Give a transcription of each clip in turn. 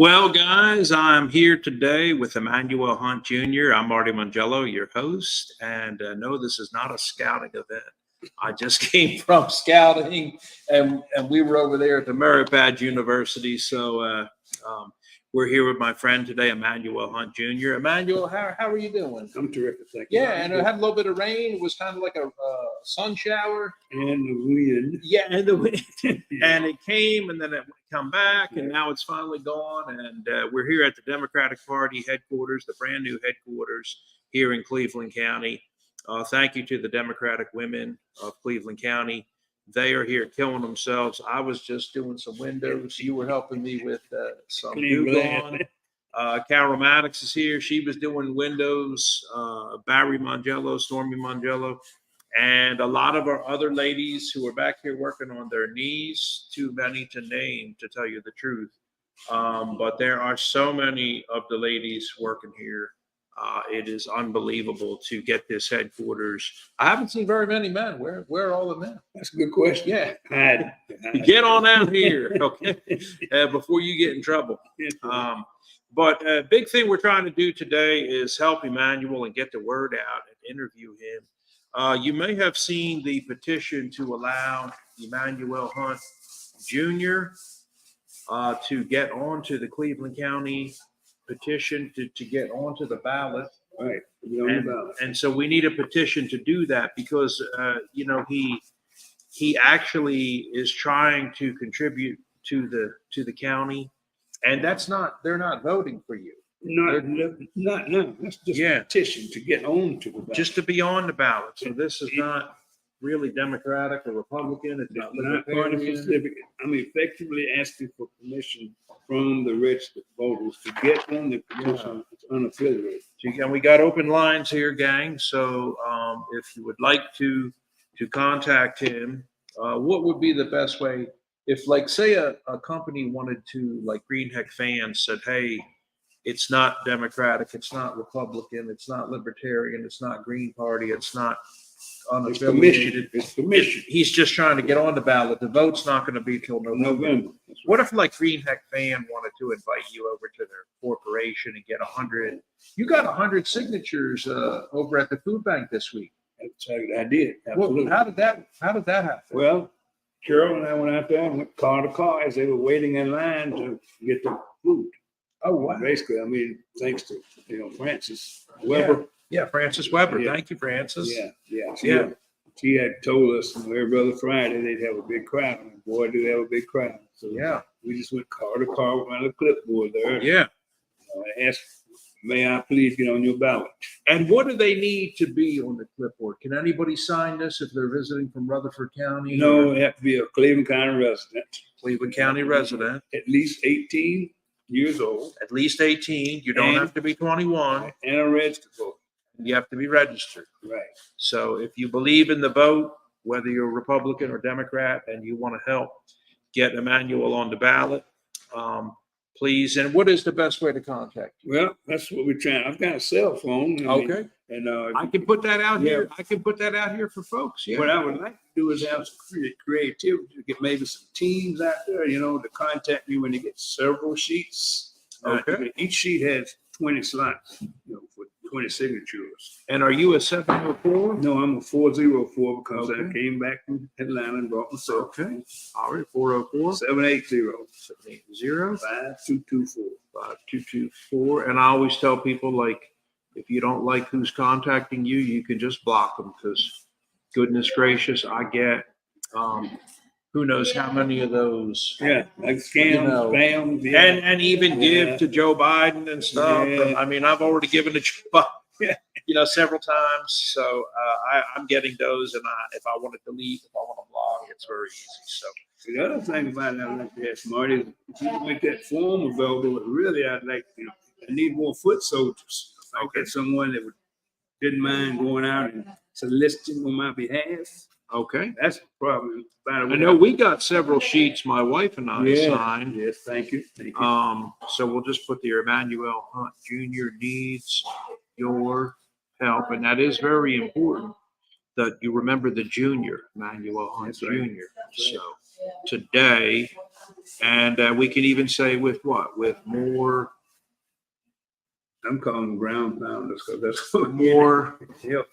Well, guys, I'm here today with Emanuel Hunt Jr. I'm Marty Mangello, your host, and no, this is not a scouting event. I just came from scouting, and we were over there at the Maripad University. So we're here with my friend today, Emanuel Hunt Jr. Emmanuel, how are you doing? I'm terrific, thank you. Yeah, and it had a little bit of rain. It was kind of like a sun shower. And the wind. Yeah, and the wind. And it came, and then it come back, and now it's finally gone. And we're here at the Democratic Party headquarters, the brand new headquarters here in Cleveland County. Thank you to the Democratic women of Cleveland County. They are here killing themselves. I was just doing some windows. You were helping me with some Dugon. Carol Maddox is here. She was doing windows. Barry Mangello, Stormy Mangello, and a lot of our other ladies who are back here working on their knees. Too many to name, to tell you the truth. But there are so many of the ladies working here. It is unbelievable to get this headquarters. I haven't seen very many men. Where are all the men? That's a good question. Yeah. Hide. Get on out here, okay, before you get in trouble. But a big thing we're trying to do today is help Emanuel and get the word out and interview him. You may have seen the petition to allow Emanuel Hunt Jr. To get onto the Cleveland County petition to get onto the ballot. Right. And so we need a petition to do that because, he actually is trying to contribute to the county. And they're not voting for you. Not no. That's just a petition to get on to the ballot. Just to be on the ballot. So this is not really Democratic or Republican. It's not Libertarian. I'm effectively asking for permission from the registered voters to get on the petition. It's unaffiliated. And we got open lines here, gang. So if you would like to contact him, what would be the best way? If, like, say a company wanted to, like Greenheck Fans said, hey, it's not Democratic, it's not Republican, it's not Libertarian, it's not Green Party, it's not unaffiliated. It's commission. He's just trying to get on the ballot. The vote's not going to be till November. What if, like, Greenheck Fan wanted to invite you over to their corporation and get 100? You got 100 signatures over at the food bank this week. I did. Absolutely. Well, how did that happen? Well, Carol and I went out there and went car to car as they were waiting in line to get the food. Oh, wow. Basically, I mean, thanks to, Francis Weber. Yeah, Francis Weber. Yeah. Thank you, Francis. Yeah. She had told us every other Friday they'd have a big crowd. And boy, do they have a big crowd. So we just went car to car with my little clipboard there. Yeah. I asked, may I please get on your ballot? And what do they need to be on the clipboard? Can anybody sign this if they're visiting from Rutherford County? No, they have to be a Cleveland County resident. Cleveland County resident. At least 18 years old. At least 18. You don't have to be 21. And a registered voter. You have to be registered. Right. So if you believe in the vote, whether you're Republican or Democrat, and you want to help get Emanuel on the ballot, please. And what is the best way to contact you? Well, that's what we're trying. I've got a cell phone. Okay. And I can put that out here. I can put that out here for folks. Yeah. What I would like to do is have some creativity to get maybe some teams out there, to contact me when they get several sheets. Okay. Each sheet has 20 slots, for 20 signatures. And are you a 704? No, I'm a 404 because I came back from Atlanta and brought myself. Okay. All right. 404 780 5224 5224. And I always tell people, like, if you don't like who's contacting you, you can just block them because, goodness gracious, I get who knows how many of those. Yeah, like scams, spams. Yeah. And even give to Joe Biden and stuff. Yeah. I mean, I've already given to Joe Biden, several times. So I'm getting those. And if I want to delete, if I want to block, it's very easy. So the other thing about it, I'd like to ask Marty, is if you make that form available, really, I'd like, I need more foot soldiers. I get someone that didn't mind going out and soliciting on my behalf. Okay. That's probably about it. I know we got several sheets my wife and I signed. Yes, thank you. Thank you. So we'll just put the Emanuel Hunt Jr. needs your help. And that is very important that you remember the junior, Emanuel Hunt Jr. So today. And we can even say with what? With more. I'm calling them ground pounders because that's More Yep.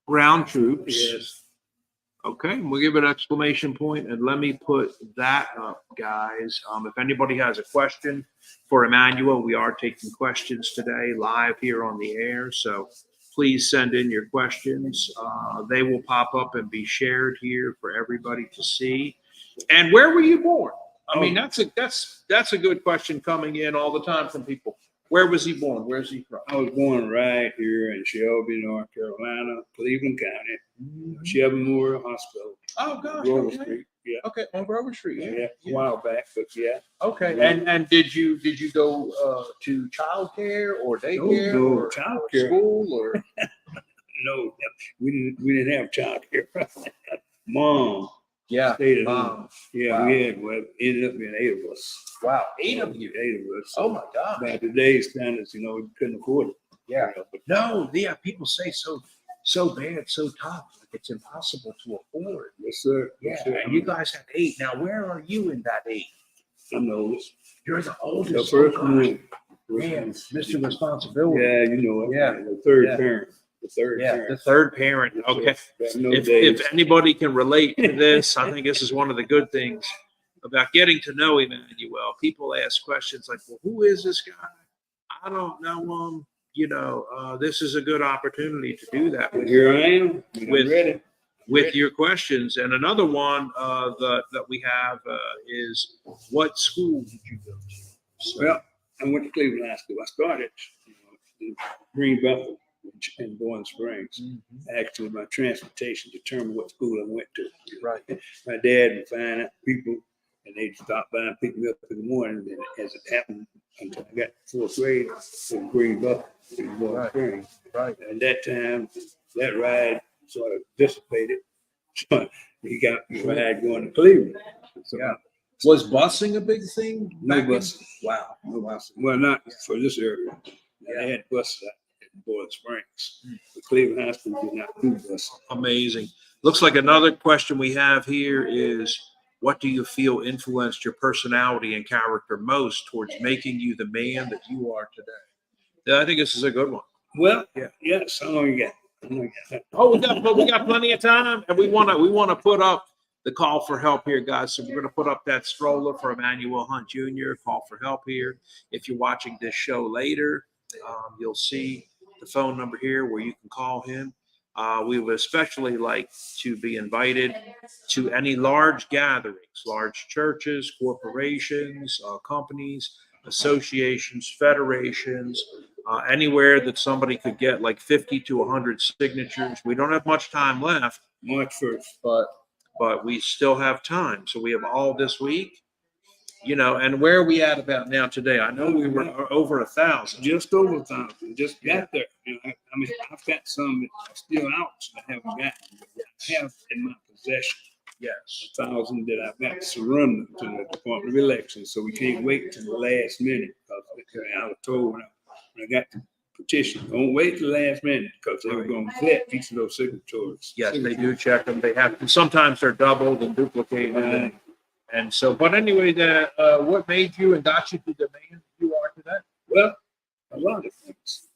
ground troops. Yes. Okay, we'll give it an exclamation point, and let me put that up, guys. If anybody has a question for Emanuel, we are taking questions today live here on the air, so please send in your questions. They will pop up and be shared here for everybody to see. And where were you born? I mean, that's a good question coming in all the time from people. Where was he born? Where's he from? I was born right here in Shelby, North Carolina, Cleveland County, Shelby Memorial Hospital. Oh gosh, Grove okay. Street. Yeah. Okay, on Grove Street. Yeah, a while back, but yeah. Okay, Yeah. and did you go to childcare or daycare No, or childcare. school or? No, we didn't have child care. Mom Yeah, stayed at Mom. home. Yeah, Wow. we had ended up being 8 of us. Wow, 8 of you. 8 of us. Oh my God. By today's standards, we couldn't afford it. Yeah. But No, yeah, people say so bad, so tough, like it's impossible to afford. yes, sir. Yeah, Yes, sir. and you guys have 8. Now, where are you in that 8? I'm the oldest. You're the The oldest. first Oh, gosh. one. Man, Mr. Responsibility. Yeah, you know it. Yeah. The third Yeah. parent. The third Yeah, parent. the third parent. Okay. Back in those If days. anybody can relate to this, I think this is one of the good things about getting to know Emanuel. People ask questions like, well, who is this guy? I don't know him. This is a good opportunity to do that But here I am. I'm With- ready. with your questions. And another one that we have is, what school did you go to? So, Well, I went to Cleveland High School. I started in Green Bethel in Boyne Springs. mhm, Actually, my transportation determined what school I went to. right. My dad would find out people, and they'd stop by and pick me up in the morning. And as it happened, until I got to 4th grade in Green Bethel in Boyne Right. Springs. Right. And that time, that ride sort of dissipated. So he got the ride going to Cleveland. So Yeah. Was busing a big thing? No back in- busing. Wow. no bus. Well, not for this area. Yeah. They had buses out in Boyne Springs. Mm. The Cleveland High School did not do buses. Amazing. Looks like another question we have here is, what do you feel influenced your personality and character most towards making you the man that you are today? Yeah, I think this is a good one. Well, Yeah. yes, how long you got? How long you got? Oh, we got plenty of time, and we want to put up the call for help here, guys. So we're going to put up that stroller for Emanuel Hunt Jr. Call for help here. If you're watching this show later, you'll see the phone number here where you can call him. We would especially like to be invited to any large gatherings, large churches, corporations, companies, associations, federations, anywhere that somebody could get like 50 to 100 signatures. We don't have much time left, March 1st. but we still have time. So we have all this week, and where are we at about now today? I know we were over 1,000. Just over 1,000. Just got there. I mean, I've got some that are still out that I haven't gotten. But I have in my possession Yes. 1,000 that I've got to surrender to the Department of Elections. So we can't wait till the last minute because I was told when I got the petition, don't wait till the last minute because they were going to vet each of those signatories. Yes, they do check them. They have, sometimes they're doubled and duplicated. And so, but anyway, what made you and got you to the man you are today? Well, a lot of things.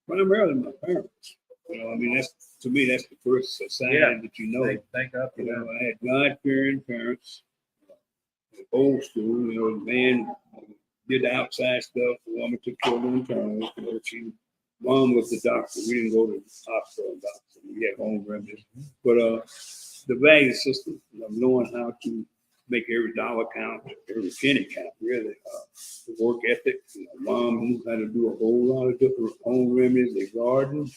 Primarily my parents. I mean, to me, that's the first sign that you know. Thank God for that. I had God-fearing parents. Old school, the man did the outside stuff. The woman took care of the internal. Mom was the doctor. We didn't go to the hospital doctor. We had home remedies. But the value system of knowing how to make every dollar count, every penny count, really. The work ethic. Mom knew how to do a whole lot of different home remedies. They garden.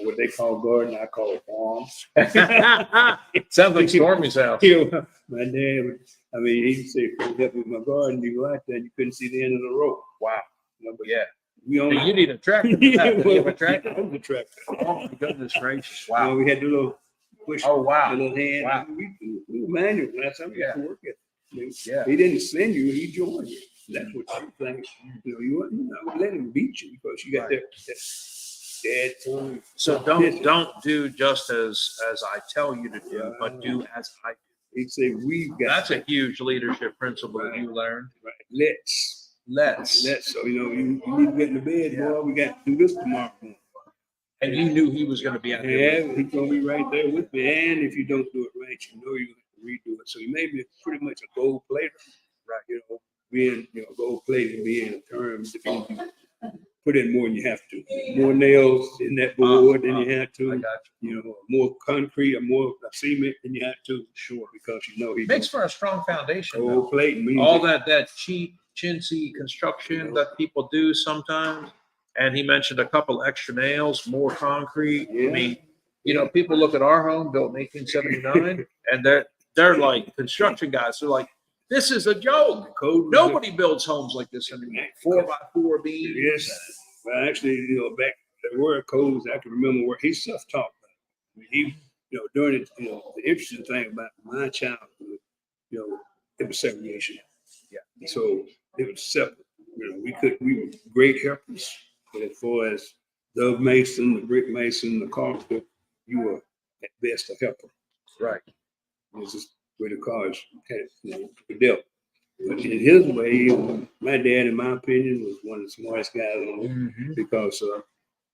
What they call garden, I call it farm. Sounds like Stormy's house. My dad, he'd say, help with my garden, you go out there and you couldn't see the end of the road. Wow. But Yeah. we only You need a tractor. for that. You have a tractor? I was a tractor. Oh my goodness gracious! Wow. Wow. We had the little push, Oh the wow. little hand. Wow. We were manual. That's how we got to work it. Yeah. He didn't send you, he joined you. That's what you think. You wouldn't let him beat you because you got Right. that dad tongue. So don't do just as I tell you to do, but do as I do. He'd say, we've got. That's a huge leadership principle that you learned. Right. Let's. So, you need to get in the bed, boy. We got to do this tomorrow. And you knew he was going to be out there. Yeah, he's going to be right there with me. And if you don't do it right, you know you're going to redo it. So he made me pretty much a gold plater. Right. Being, gold plating being a term that means you put in more than you have to. More nails in that board than you have to. I got you. More concrete or more cement than you have to. Sure. Because he makes for a strong foundation. Gold plating means all that cheap, chintzy construction that people do sometimes. And he mentioned a couple extra nails, more concrete. Yeah. I mean, people look at our home built in 1879 and they're like construction guys. They're like, this is a joke. Nobody builds homes like this anymore. 4x4 beams. Yes. Well, actually, back there were codes I can remember where he self-taught. He, during it, the interesting thing about my childhood, it was segregation. Yeah. So it was separate. We were great helpers. But as far as the mason, the brick mason, the carpenter, you were at best a helper. Right. It was just where the cars had dealt. But in his way, my dad, in my opinion, was one of the smartest guys on earth because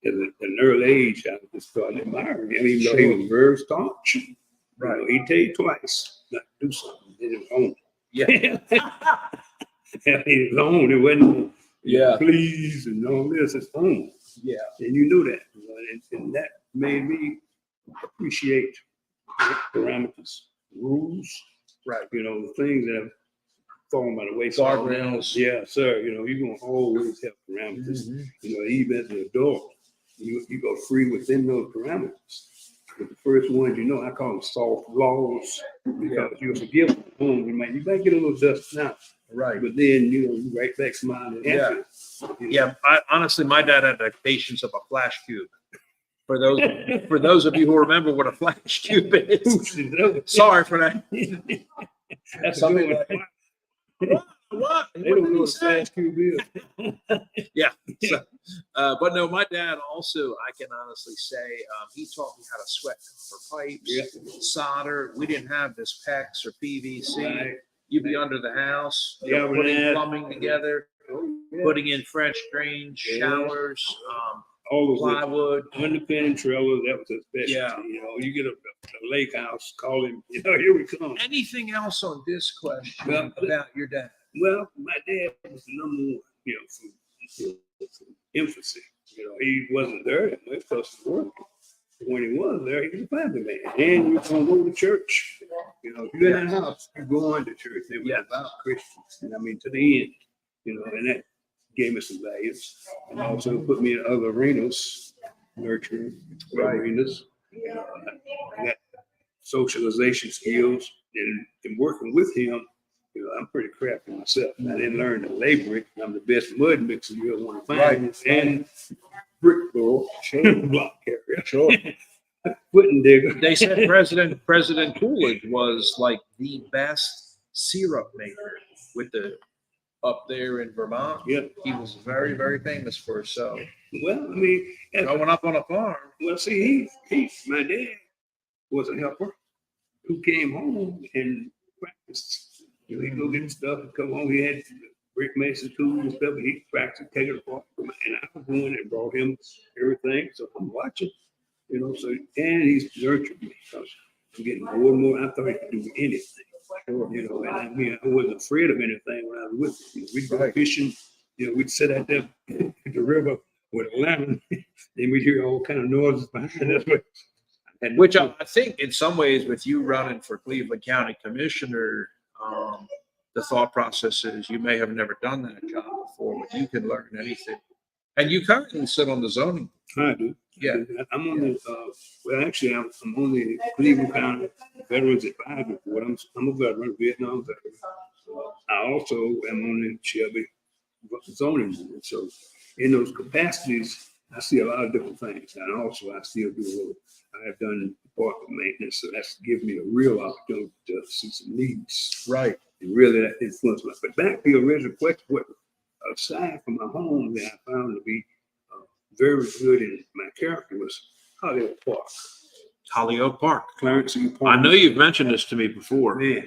at an early age, I just started admiring him, even though he was very staunch. Right. He'd tell you twice not to do something. He didn't own. Yeah. He was on. It wasn't. Yeah, please, and all this is home. Yeah, and you knew that, and that made me appreciate parameters, rules, right? The things that have fallen by the wayside. Guardrails. Yeah, sir. You're gonna always have parameters. Even as an adult, you go free within those parameters. But the first ones, I call them soft laws because you're forgiven. You might get a little dust now. Right. But then, you right back smiling. Yeah. Yeah. Honestly, my dad had the patience of a flash cube. For those of you who remember what a flash cube is. Sorry for that. That's something like what? They don't know what a flash cube is. Yeah. So, but no, my dad also, I can honestly say, he taught me how to sweat copper pipes, solder. We didn't have this PEX or PVC. Right. You'd be under the house, putting plumbing together, putting in French drains, showers, all plywood, independent trailers. That was a specialty. Yeah. You get a lake house, call him. Here we come. Anything else on this question about your dad? Well, my dad was the number one, from infancy. He wasn't there that much because of work. When he was there, he was a family man. And you were going to go to church. If you're in that house, you're going to church. It was about Christians. And to the end, and that gave me some values. And also put me in other arenas, nurturing arenas. I got socialization skills. And in working with him, I'm pretty crafty myself. I didn't learn to labor it. I'm the best mud mixer you ever want to find. Right. And brick block carrier. Sure. Wooden digger. They said President Coolidge was like the best syrup maker up there in Vermont. Yeah. He was very, very famous for himself. Well, growing up on a farm. Well, see, my dad was a helper who came home and practiced. He'd go get stuff and come home. He had brick mason tools and stuff, and he'd practice, take it apart. And I was going and brought him everything. So I'm watching, and he's nurtured me because I'm getting more and more. I thought he could do anything. And I wasn't afraid of anything when I was with him. We'd go fishing, we'd sit out there at the river with a lemon, and we'd hear all kind of noises behind us. Which I think in some ways with you running for Cleveland County Commissioner, the thought process is you may have never done that job before, but you can learn anything. And you currently sit on the zoning. I do. Yeah. I'm on the, I'm on the Cleveland County Veterans Advisory Board. I'm a veteran, a Vietnam veteran. I also am on the Shelby zoning board. So in those capacities, I see a lot of different things. And also I still do a little, I have done department maintenance. So that's given me a real opportunity to see some needs. Right. And really that influenced me. But back to your original question, what aside from my home that I found to be very good in my character was how they would park. Holyoke Park. Clarence E. I Park. know you've mentioned this to me before. Man,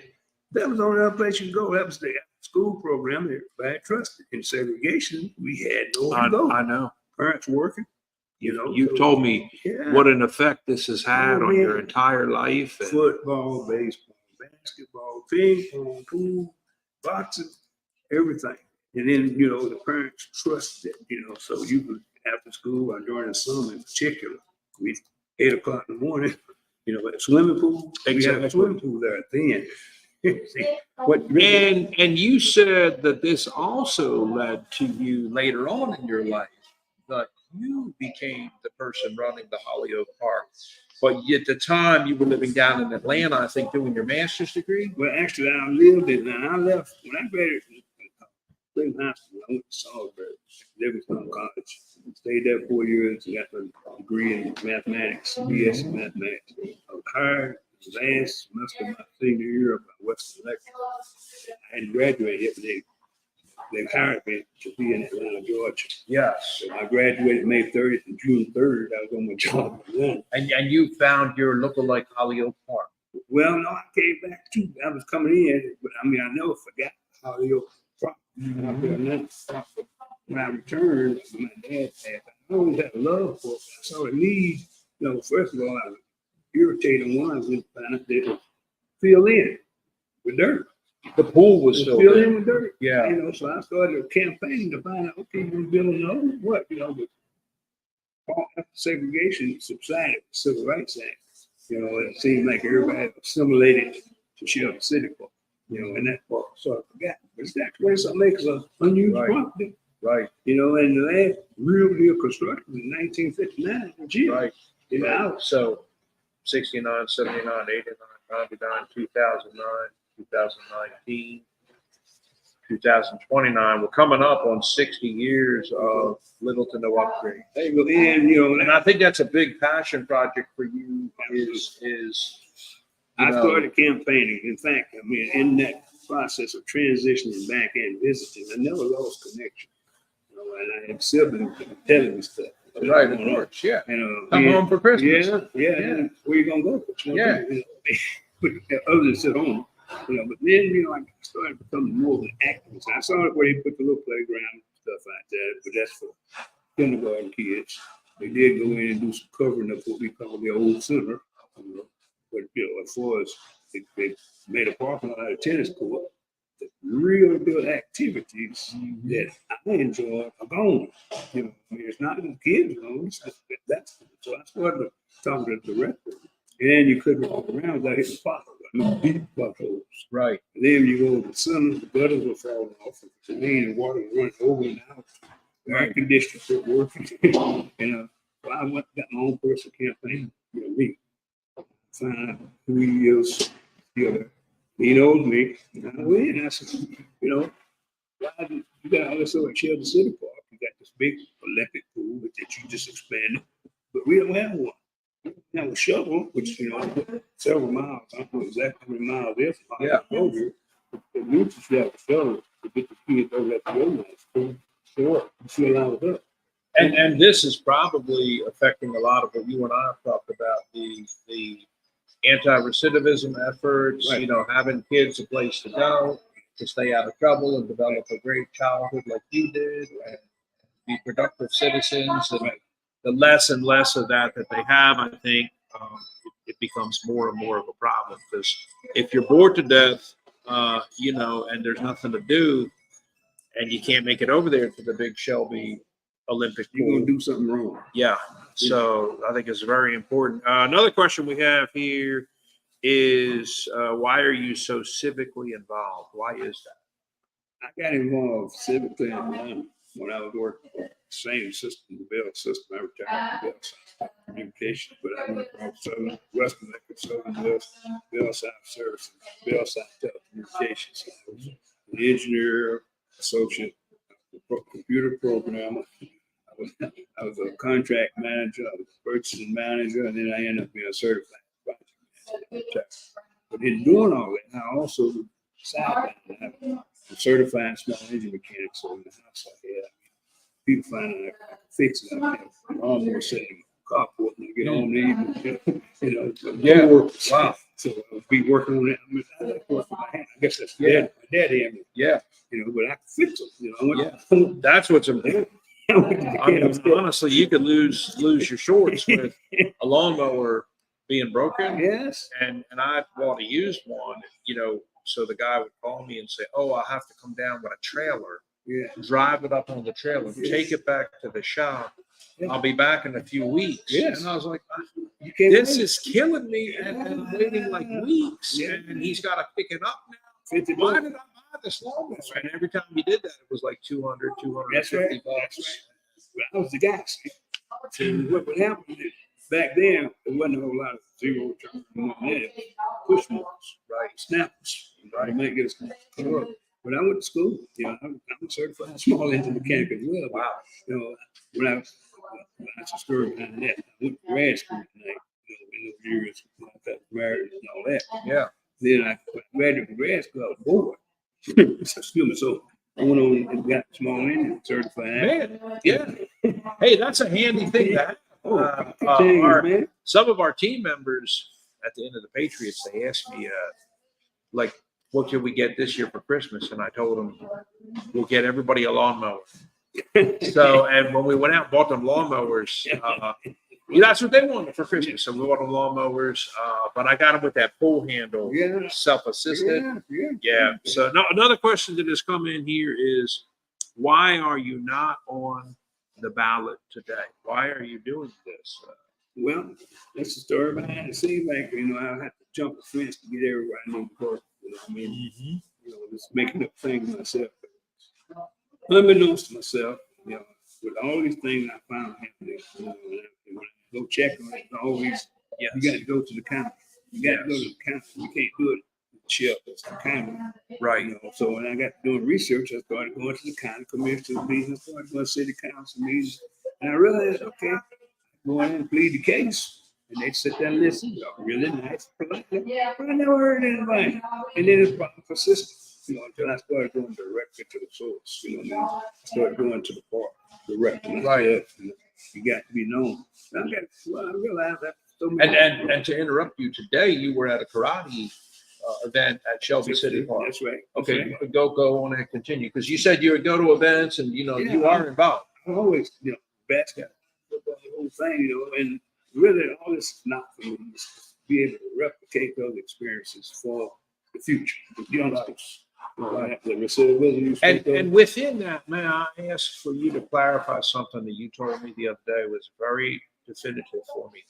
that was the only other place you could go. That was the school program that everybody trusted. In segregation, we had nowhere to go. I know. Parents working, You've so- told me Yeah. what an effect this has had Oh, on your man. entire life. And Football, baseball, basketball, ping pong, pool, boxing, everything. And then, the parents trusted, so you could, after school or during the summer in particular, we 8 o'clock in the morning, at swimming pool. We had a swimming pool there then. See, and you said that this also led to you later on in your life, that you became the person running the Holyoke Park. But at the time you were living down in Atlanta, I think, doing your master's degree. Well, actually, I lived it. Now I left when I graduated from high school. I went to Salisbury, Livingston College. Stayed there 4 years. Got a degree in mathematics, BS in mathematics. I was hired last semester of my senior year by Western Electric. I hadn't graduated yet, but they hired me to be in Atlanta, Georgia. Yes. So I graduated May 30th and June 3rd. I was on my job then. And you found your lookalike Holyoke Park. Well, no, I came back too. I was coming in, but I never forgot Holyoke Park. When I returned, my dad passed. I always had a love for it. I saw the need. First of all, I was irritated ones with they fill in with dirt. The pool was still fill there. in with dirt. Yeah. So I started a campaign to find out, okay, you're building another what, but all after segregation subsided, the Civil Rights Act. It seemed like everybody assimilated to Shelby City Park. And that part sort of forgot. But it's actually something makes us unused property. Right. And the last real construction was in 1959 in June. Right. So 69, 79, 89, 99, 2009, 2019, 2029. We're coming up on 60 years of little to no upgrade. And I think that's a big passion project for you. I started campaigning. In fact, in that process of transitioning back and visiting, I never lost connection. And I had siblings telling me stuff. Right, of course, yeah. Come home for Christmas. Yeah. Where you gonna go? Yeah. Other than sit home. But then, I started becoming more of an activist. I saw it where they put the little playground and stuff like that, but that's for kindergarten kids. They did go in and do some covering up what we call the old center. But as far as they made a parking lot out of tennis court, the real good activities that I enjoy are gone. It's not the kids gone. That's so I started talking to the director, and you couldn't walk around without hitting potholes, deep potholes. Right. And then you go to the center, the gutters were falling off, and the rain and water was running over and out. The air conditioners were working. So I went got my own personal campaign. Me. Find out who he is. He knows me. And I went and I said, why do you got all this over at Shelby City Park? You got this big Olympic pool that you just expanded, but we don't have one. We don't have a shovel, which, several miles. I don't know exactly how many miles it is. Yeah. Over. But we just have a shovel to get the kids over at the old school. Sure. Fill out of it. And this is probably affecting a lot of what you and I have talked about, the anti-recidivism efforts, Right. Having kids a place to go, to stay out of trouble and develop a great childhood like you did, and be productive citizens. And the less and less of that they have, I think it becomes more and more of a problem. Because if you're bored to death, and there's nothing to do, and you can't make it over there to the big Shelby Olympic pool, You're going to do something wrong. Yeah. So I think it's very important. Another question we have here is, why are you so civically involved? Why is that? I got involved civically when I was working for the same system, the Bell system. I retired from Bell Communications, but I went from Southern Western Electric, Southern West, Bell South Services, Bell South Telecommunications. I was an engineer, associate, computer programmer. I was a contract manager, I was a purchasing manager, and then I ended up being a certified project manager. But in doing all that, I also sidelined. I'm certified small engine mechanic, so in the house I had people finding I could fix it. I have lawnmower sitting in the carport, and I be home to eat, Yeah. Wow. So I'll be working on that. I mean, I like working with my hand. I guess that's Yeah. my daddy in me, Yeah. but I can fix them. I went, That's what's important. I went to the I mean, camp. honestly, you could lose your shorts with a lawnmower being broken. Yes. And I bought a used one, so the guy would call me and say, "Oh, I have to come down with a trailer, Yeah. drive it up on the trailer, take it back to the shop. I'll be back in a few weeks." Yes. And I was like, You can't "This wait. is killing me," and I'm waiting like weeks, Yeah. and he's got to pick it up now. $50. Why did I buy this lawnmower? And every time he did that, it was like 200, That's 250 right. bucks. That's right. But I was the guy. See, what would happen is back then, there wasn't a whole lot of zero turn. Push marks, right? Snappers, right? You might get a snap. But I went to school. I'm a certified small engine mechanic as well. Wow. When I was a story behind that, I went to grad school tonight. In those years, I got married and all that. Yeah. Then I graduated from grad school. I was bored. Excuse me. So I went on and got small engine certified. Man, yeah. Hey, that's a handy thing to have. Man. Some of our team members at the end of the Patriots, they asked me, like, what can we get this year for Christmas? And I told them, we'll get everybody a lawnmower. So, and when we went out and bought them lawnmowers, that's what they wanted for Christmas. So we bought them lawnmowers, but I got them with that pull handle, self-assisted. Yeah. So another question that has come in here is, why are you not on the ballot today? Why are you doing this? Well, that's the story behind it. It seems like, I have to jump a fence to get everywhere I need to go. Just making up things myself. Unbeknownst to myself, with all these things I found happening, when I go check on it, always, you got to go to the county. You got to go to the county. You can't do it shelf. It's the county. Right. So when I got doing research, I started going to the county commissioner meetings, I started going to city council meetings, and I realized, okay, go in and plead the case. And they sit there and listen, really nice, polite. But I never heard anybody. And then it's persistent, until I started going directly to the source. I started going to the park directly. Right. You got to be known. I realized that so many. And to interrupt you, today you were at a karate event at Shelby City Park. That's right. Okay, you could go on and continue, because you said you would go to events and you are involved. I always, basketball, the whole thing, and really all this is not for me. It's to be able to replicate those experiences for the future, the youngsters. The recidivism. And within that, may I ask for you to clarify something that you told me the other day was very definitive for me.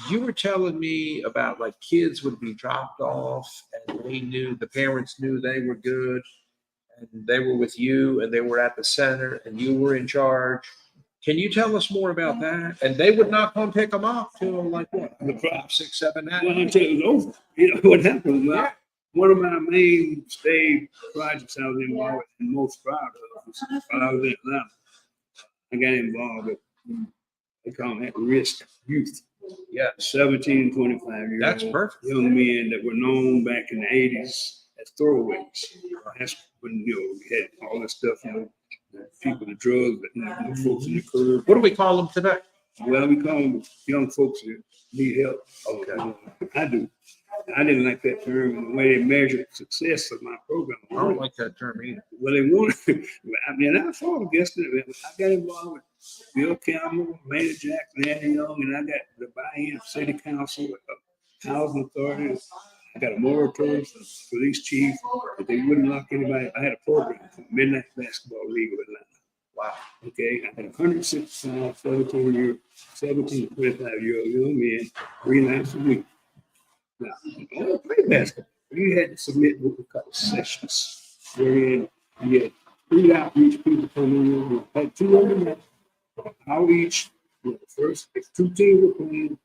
You were telling me about, like, kids would be dropped off and the parents knew they were good and they were with you and they were at the center and you were in charge. Can you tell us more about that? And they would not come pick them up till like what? 5, 6, 7, 8. Well, until it was over. What happened? Well, one of my mainstay projects I was involved in, most proud of, was while I was in Atlanta. I got involved with, they call it at-risk youth. Yeah, 17 and 25 years That's old. perfect. Young men that were known back in the 80s as throwaways. That's when, we had all this stuff, people, the drugs, but folks in the curb. What do we call them today? Well, we call them young folks that need help. Okay. I do. I didn't like that term and the way they measured success of my program. I don't like that term either. Well, they wanted, I fought against it. I got involved with Bill Campbell, Mayor Jackson, Andy Young, and I got the buy-in of city council, housing authority. I got a moratorium from the police chief that they wouldn't lock anybody. I had a program called Midnight Basketball League of Atlanta. Wow. Okay. I had 165 17 to 25-year-old young men 3 nights a week. Now, I don't play basketball. You had to submit what we call sessions, wherein you had 3 outreach people coming in. We had 200 men, outreach. The first 2 teams were playing.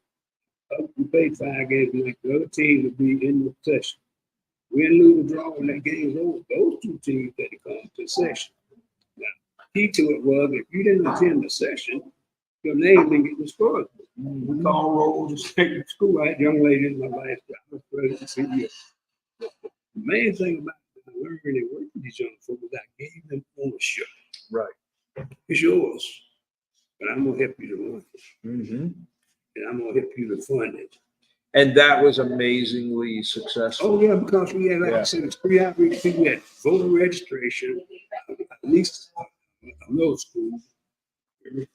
We played 5 games, and like the other team would be in the session. Win, lose, or draw when that game's over. Those 2 teams had to come to the session. Now, key to it was if you didn't attend the session, your name didn't get discarded. We call rolls and take to school. I had young ladies in my life. I was president CEO. The main thing about it, I learned and worked with these young folks was I gave them ownership. Right. It's yours, but I'm gonna help you to run it. Mm-hmm. and I'm gonna help you to fund it. And that was amazingly successful. Oh, yeah, because we had, like I said, it's free outreach. We had voter registration, at least middle school,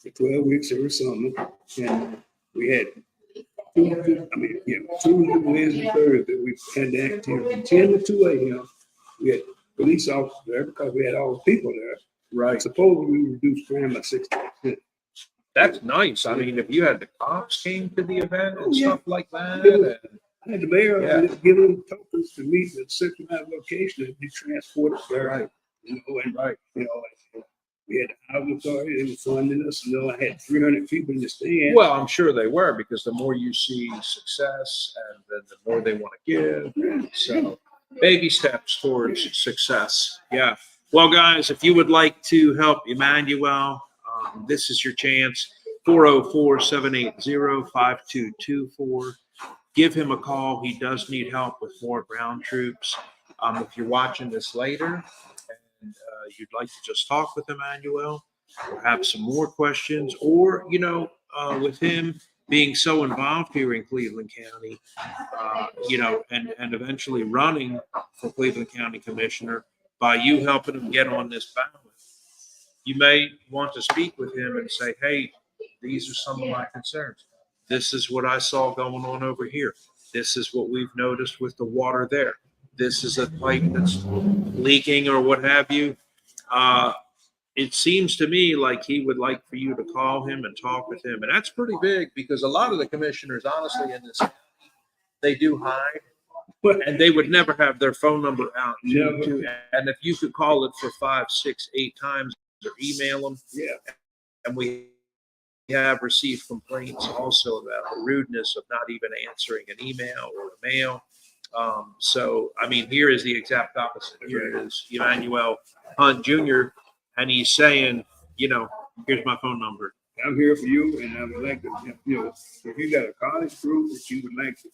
for 12 weeks every summer. And we had Tuesday, Wednesday, Thursday, we had the activity, 10 to 2 a.m. We had police officers there because we had all the people there. Right. Supposedly we reduced crime by 60%. That's nice. I mean, if you had the cops came to the event and stuff like that. I had the mayor give them tokens to meet at a certain location and be transported there. Right. You know, and we had the housing authority, they were funding us. You know, I had 300 people in the stand. Well, I'm sure they were, because the more you see success, and then the more they want to give. So baby steps towards success. Yeah. Well, guys, if you would like to help Emanuel, this is your chance. 404-780-5224. Give him a call. He does need help with more ground troops. If you're watching this later and you'd like to just talk with Emanuel or have some more questions, or, with him being so involved here in Cleveland County, and eventually running for Cleveland County Commissioner, by you helping him get on this ballot, you may want to speak with him and say, hey, these are some of my concerns. This is what I saw going on over here. This is what we've noticed with the water there. This is a pipe that's leaking or what have you. It seems to me like he would like for you to call him and talk with him. And that's pretty big, because a lot of the commissioners, honestly, in this, they do hide. And they would never have their phone number out. And if you could call it for 5, 6, 8 times or email them. Yeah. And we have received complaints also about the rudeness of not even answering an email or a mail. So, I mean, here is the exact opposite. Here is Emanuel Hunt Jr., and he's saying, here's my phone number. I'm here for you, and I would like to, if you got a college group that you would like to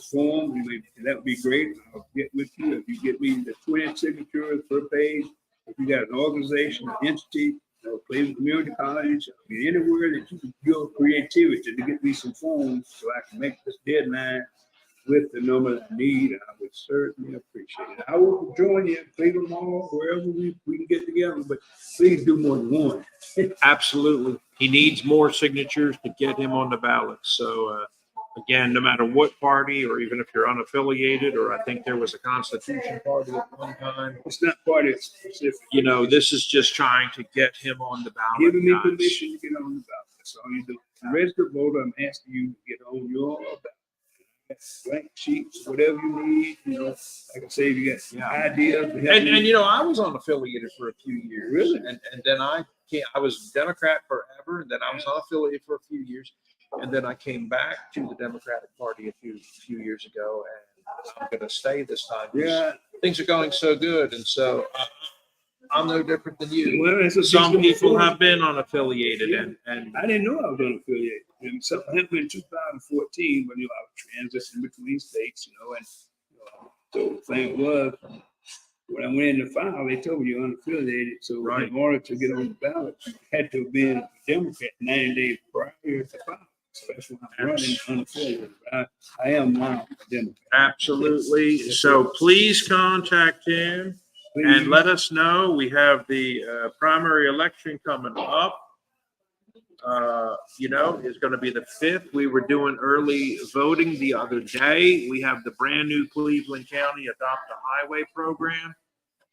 form, that would be great. I'll get with you. If you get me the 20 signatures per page, if you got an organization, an entity, Cleveland Community College, anywhere that you can build creativity to get me some forms so I can make this deadline with the number that I need, I would certainly appreciate it. I will join you at Cleveland Mall, wherever we can get together, but please do more than one. Absolutely. He needs more signatures to get him on the ballot. So, again, no matter what party, or even if you're unaffiliated, or I think there was a Constitution Party at one time. It's not party specific. This is just trying to get him on the ballot. Giving me permission to get on the ballot. That's all you do. The registered voter, I'm asking you to get on your ballot. Blank sheets, whatever you need, like I say, you got ideas. And I was unaffiliated for a few years. Really? And then I was Democrat forever, and then I was unaffiliated for a few years. And then I came back to the Democratic Party a few years ago, and I'm going to stay this time. Yeah. Things are going so good. And so I'm no different than you. Well, some people have been unaffiliated, and I didn't know I was unaffiliated. And something happened in 2014 when I was transitioning between states, and so the thing was, when I went in to file, they told me you're unaffiliated. So in order to get on the ballot, you had to have been a Democrat 90 days prior to file. Especially when I'm running unaffiliated. I am now a Democrat. Absolutely. So please contact him. And let us know. We have the primary election coming up. Is going to be the 5th. We were doing early voting the other day. We have the brand new Cleveland County Adopt a Highway program.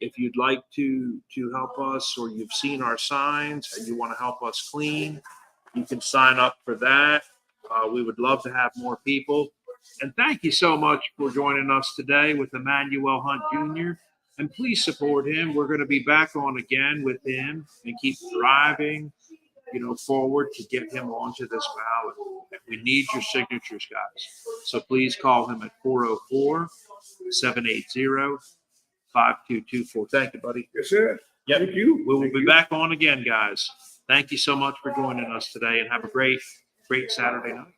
If you'd like to help us, or you've seen our signs and you want to help us clean, you can sign up for that. We would love to have more people. And thank you so much for joining us today with Emanuel Hunt Jr. And please support him. We're going to be back on again with him and keep driving, forward to get him onto this ballot. We need your signatures, guys. So please call him at 404-780-5224. Thank you, buddy. Yes, sir. Yep. Thank you. We will be back on again, guys. Thank you so much for joining us today, and have a great Saturday night.